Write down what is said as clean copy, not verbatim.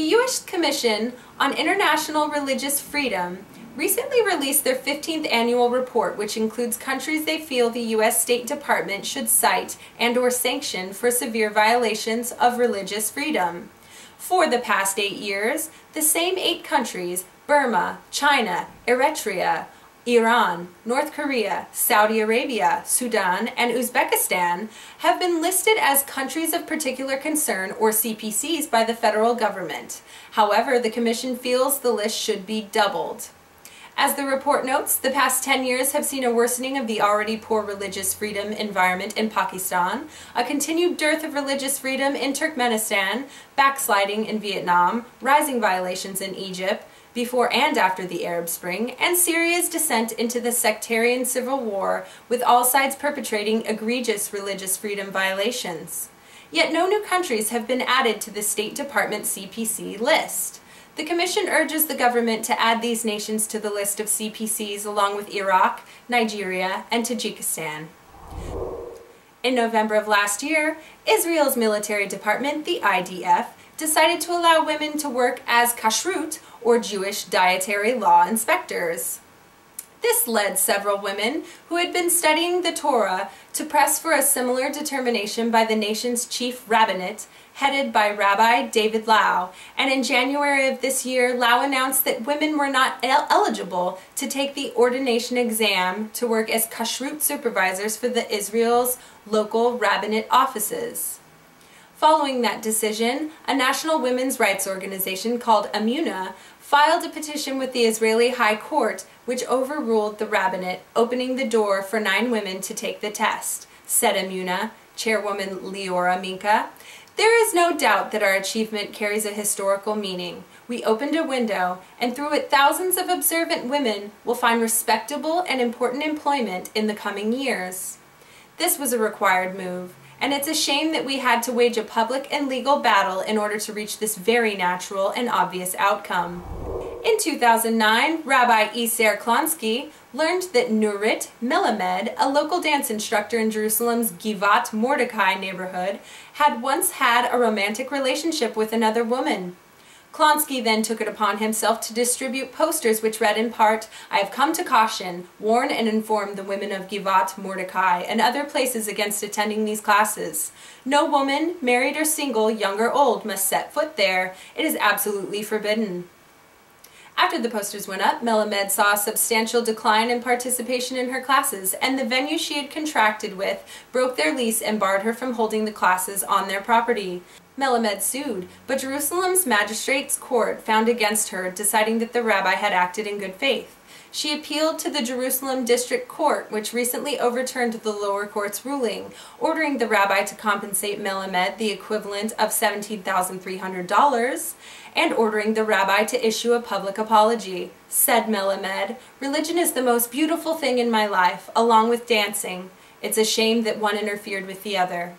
U.S. Commission on International Religious Freedom recently released their 15th annual report, which includes countries they feel the U.S. State Department should cite and/or sanction for severe violations of religious freedom. For the past 8 years, the same 8 countries, Burma, China, Eritrea, Iran, North Korea, Saudi Arabia, Sudan, and Uzbekistan, have been listed as countries of particular concern, or CPCs, by the federal government. However, the Commission feels the list should be doubled. As the report notes, the past 10 years have seen a worsening of the already poor religious freedom environment in Pakistan, a continued dearth of religious freedom in Turkmenistan, backsliding in Vietnam, rising violations in Egypt, before and after the Arab Spring, and Syria's descent into the sectarian civil war, with all sides perpetrating egregious religious freedom violations. Yet no new countries have been added to the State Department CPC list. The Commission urges the government to add these nations to the list of CPCs along with Iraq, Nigeria, and Tajikistan. In November of last year, Israel's military department, the IDF, decided to allow women to work as kashrut, or Jewish dietary law inspectors. This led several women who had been studying the Torah to press for a similar determination by the nation's chief rabbinate, headed by Rabbi David Lau, and in January of this year, Lau announced that women were not eligible to take the ordination exam to work as kashrut supervisors for the Israel's local rabbinate offices. Following that decision, a national women's rights organization called Amuna filed a petition with the Israeli High Court, which overruled the rabbinate, opening the door for 9 women to take the test, said Amuna, chairwoman Leora Minka. There is no doubt that our achievement carries a historical meaning. We opened a window, and through it thousands of observant women will find respectable and important employment in the coming years. This was a required move, and it's a shame that we had to wage a public and legal battle in order to reach this very natural and obvious outcome. In 2009, Rabbi Iser Klonsky learned that Nurit Melamed, a local dance instructor in Jerusalem's Givat Mordecai neighborhood, had once had a romantic relationship with another woman. Klonsky then took it upon himself to distribute posters which read in part, "I have come to caution, warn and inform the women of Givat Mordecai and other places against attending these classes. No woman, married or single, young or old, must set foot there. It is absolutely forbidden." After the posters went up, Melamed saw a substantial decline in participation in her classes, and the venue she had contracted with broke their lease and barred her from holding the classes on their property. Melamed sued, but Jerusalem's magistrate's court found against her, deciding that the rabbi had acted in good faith. She appealed to the Jerusalem District Court, which recently overturned the lower court's ruling, ordering the rabbi to compensate Melamed the equivalent of $17,300, and ordering the rabbi to issue a public apology. Said Melamed, "Religion is the most beautiful thing in my life, along with dancing. It's a shame that one interfered with the other."